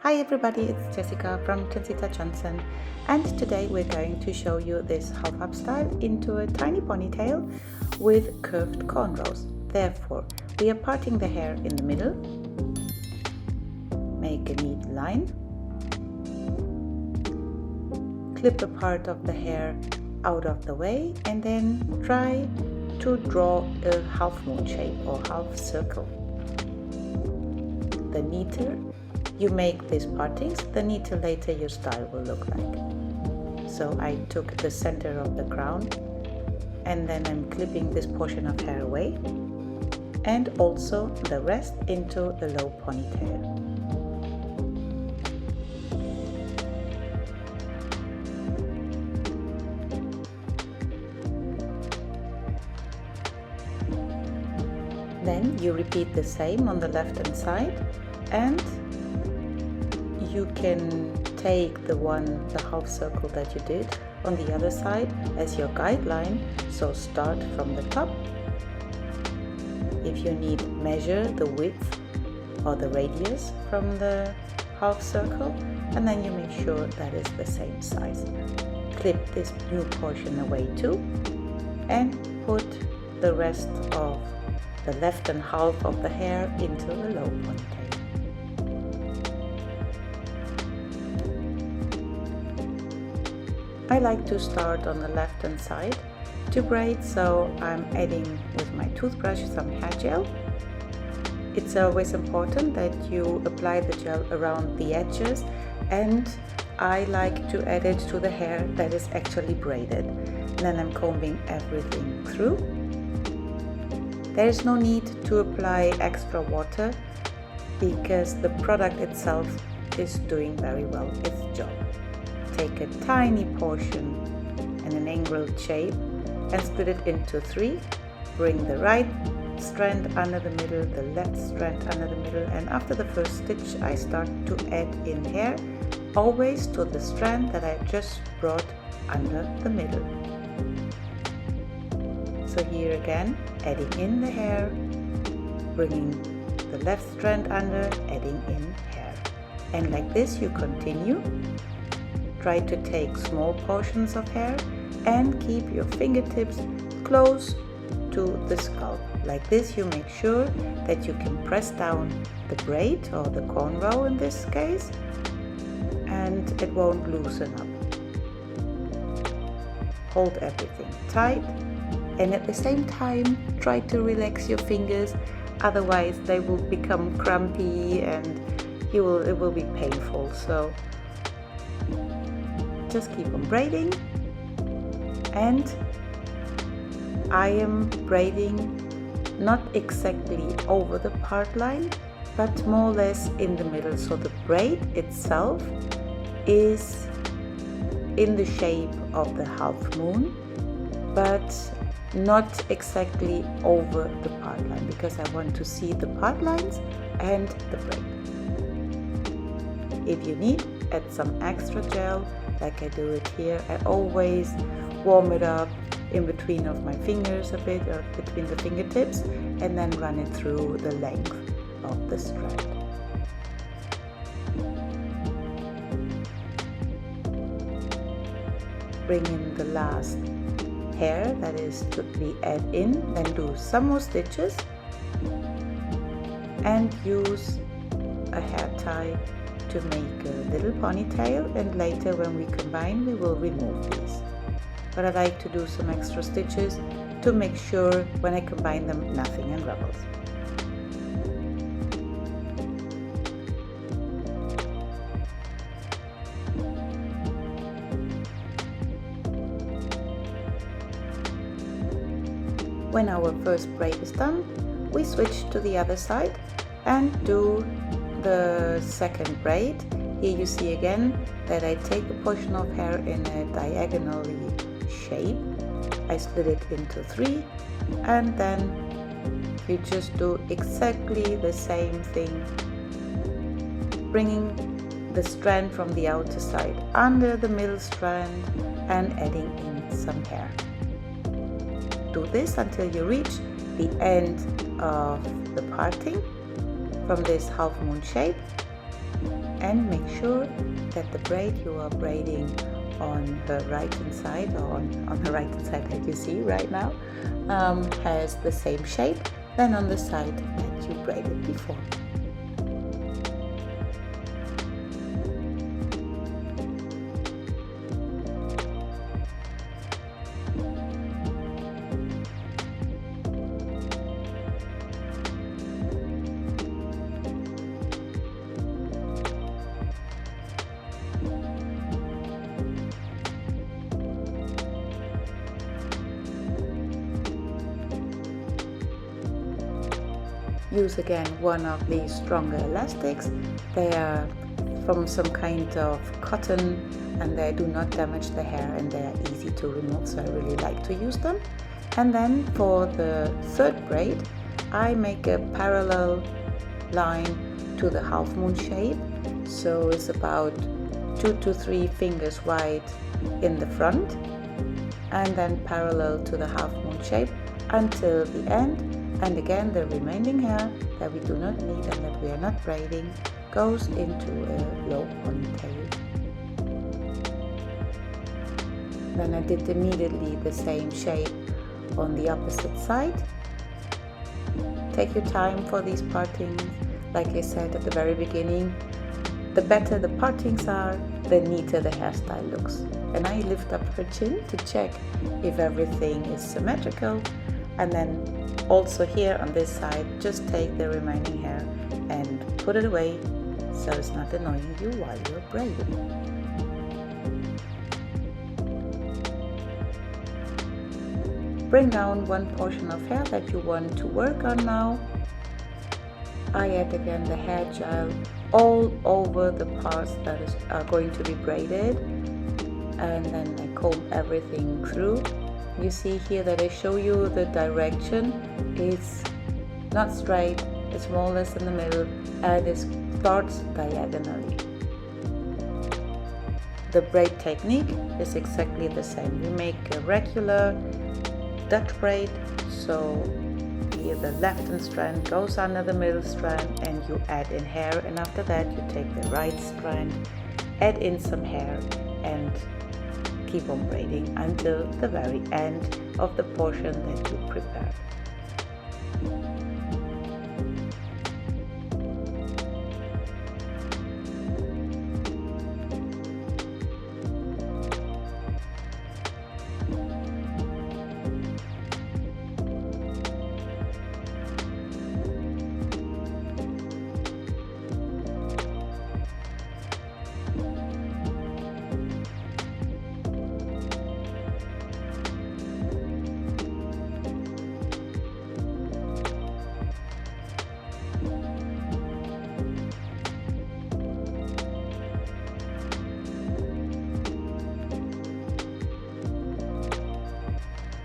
Hi everybody, it's Jessica from Jensita Johnson, and today we're going to show you this half-up style into a tiny ponytail with curved cornrows. Therefore, we are parting the hair in the middle, make a neat line, clip a part of the hair out of the way, and then try to draw a half moon shape or half circle. The neater you make these partings, the neater later your style will look like. So I took the center of the crown and then I'm clipping this portion of hair away and also the rest into the low ponytail. Then you repeat the same on the left hand side, and you can take the half circle that you did on the other side as your guideline. So start from the top. If you need, measure the width or the radius from the half circle, and then you make sure that is the same size. Clip this new portion away too and put the rest of the left and half of the hair into the low ponytail. I like to start on the left hand side to braid, so I'm adding with my toothbrush some hair gel. It's always important that you apply the gel around the edges, and I like to add it to the hair that is actually braided. And then I'm combing everything through. There is no need to apply extra water because the product itself is doing very well its job. Take a tiny portion in an angled shape and split it into 3. Bring the right strand under the middle, the left strand under the middle, and after the first stitch I start to add in hair, always to the strand that I just brought under the middle. So here again, adding in the hair, bringing the left strand under, adding in hair. And like this you continue. Try to take small portions of hair and keep your fingertips close to the scalp. Like this you make sure that you can press down the braid or the cornrow in this case, and it won't loosen up. Hold everything tight, and at the same time try to relax your fingers, otherwise they will become crampy and it will be painful. So just keep on braiding, and I am braiding not exactly over the part line but more or less in the middle, so the braid itself is in the shape of the half moon but not exactly over the part line, because I want to see the part lines and the braid. If you need, add some extra gel like I do it here. I always warm it up in between of my fingers a bit, or between the fingertips, and then run it through the length of the strand. Bring in the last hair that is to be added in, then do some more stitches and use a hair tie to make a little ponytail, and later when we combine we will remove these. But I like to do some extra stitches to make sure when I combine them nothing unravels. When our first braid is done, we switch to the other side and do the second braid. Here you see again that I take a portion of hair in a diagonally shape. I split it into 3, and then you just do exactly the same thing, bringing the strand from the outer side under the middle strand and adding in some hair. Do this until you reach the end of the parting from this half moon shape, and make sure that the braid you are braiding on her right hand side, or on her right hand side that you see right now, has the same shape than on the side that you braided before. Use again one of these stronger elastics. They are from some kind of cotton and they do not damage the hair and they are easy to remove, so I really like to use them. And then for the third braid, I make a parallel line to the half moon shape, so it's about 2 to 3 fingers wide in the front, and then parallel to the half moon shape until the end. And again, the remaining hair that we do not need and that we are not braiding goes into a low ponytail. Then I did immediately the same shape on the opposite side. Take your time for these partings. Like I said at the very beginning, the better the partings are, the neater the hairstyle looks. And I lift up her chin to check if everything is symmetrical, and then also here on this side, just take the remaining hair and put it away so it's not annoying you while you're braiding. Bring down one portion of hair that you want to work on now. I add again the hair gel all over the parts that are going to be braided, and then I comb everything through. You see here that I show you the direction. It's not straight, it's more or less in the middle, and it starts diagonally. The braid technique is exactly the same. We make a regular Dutch braid, so here the left hand strand goes under the middle strand and you add in hair, and after that you take the right strand, add in some hair and keep on braiding until the very end of the portion that you prepared.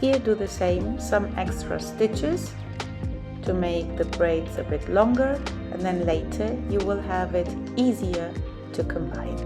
Here do the same, some extra stitches to make the braids a bit longer, and then later you will have it easier to combine.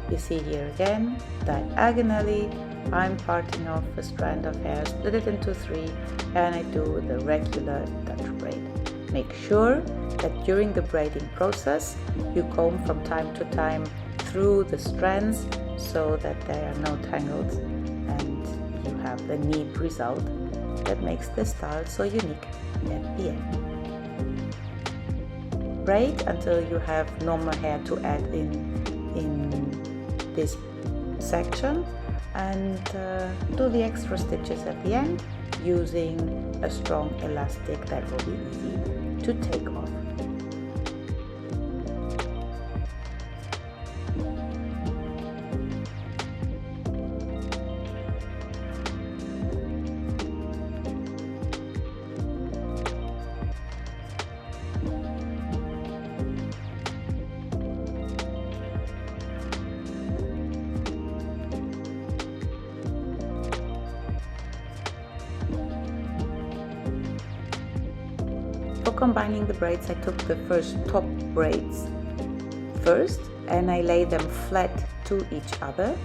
You see here again, diagonally, I'm parting off a strand of hair, split it into 3, and I do the regular Dutch braid. Make sure that during the braiding process you comb from time to time through the strands so that there are no tangles, and you have the neat result that makes the style so unique at the end. Braid until you have normal hair to add in this section, and do the extra stitches at the end using a strong elastic that will be easy to take off. For combining the braids, I took the first top braids first and I lay them flat to each other,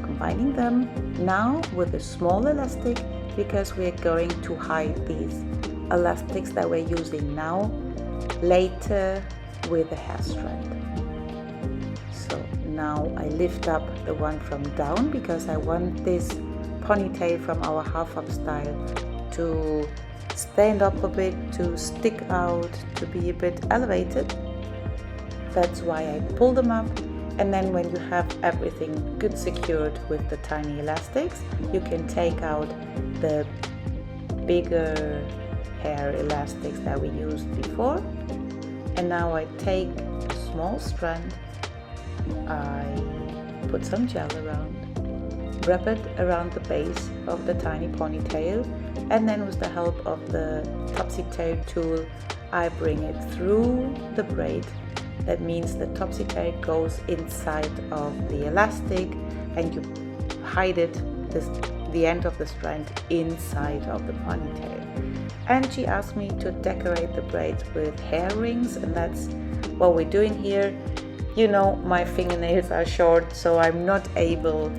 combining them now with a small elastic because we are going to hide these elastics that we're using now later with the hair strand. and now I lift up the one from down because I want this ponytail from our half-up style to stand up a bit, to stick out, to be a bit elevated. That's why I pull them up, and then when you have everything good secured with the tiny elastics, you can take out the bigger hair elastics that we used before. And now I take a small strand, I put some gel around, wrap it around the base of the tiny ponytail, and then with the help of the topsy tail tool I bring it through the braid. That means the topsy tail goes inside of the elastic and you hide it, the end of the strand, inside of the ponytail. And she asked me to decorate the braids with hair rings, and that's what we're doing here. You know, my fingernails are short, so I'm not able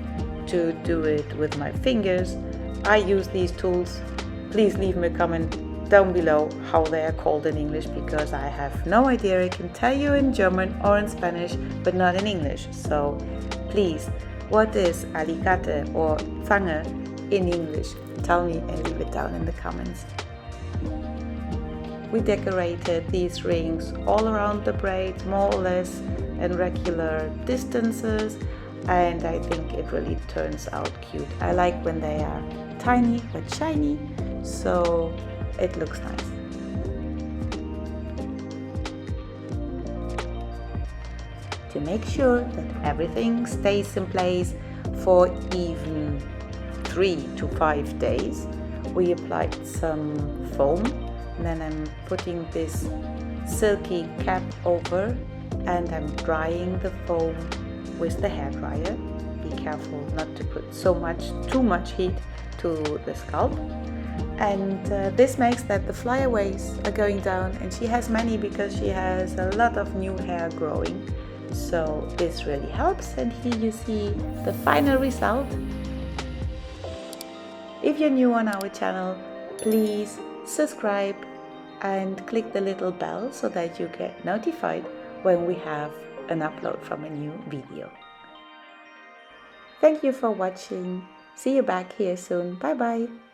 to do it with my fingers. I use these tools. Please leave me a comment down below how they are called in English, because I have no idea. I can tell you in German or in Spanish, but not in English. So please, what is alicate or Zange in English? Tell me and leave it down in the comments. We decorated these rings all around the braids, more or less in regular distances, and I think it really turns out cute. I like when they are tiny but shiny, so it looks nice. To make sure that everything stays in place for even 3 to 5 days, we applied some foam, and then I'm putting this silky cap over and I'm drying the foam with the hairdryer. Be careful not to put too much heat to the scalp. And this makes that the flyaways are going down, and she has many because she has a lot of new hair growing. So this really helps, and here you see the final result. If you're new on our channel, please subscribe and click the little bell so that you get notified when we have an upload from a new video. Thank you for watching. See you back here soon. Bye bye.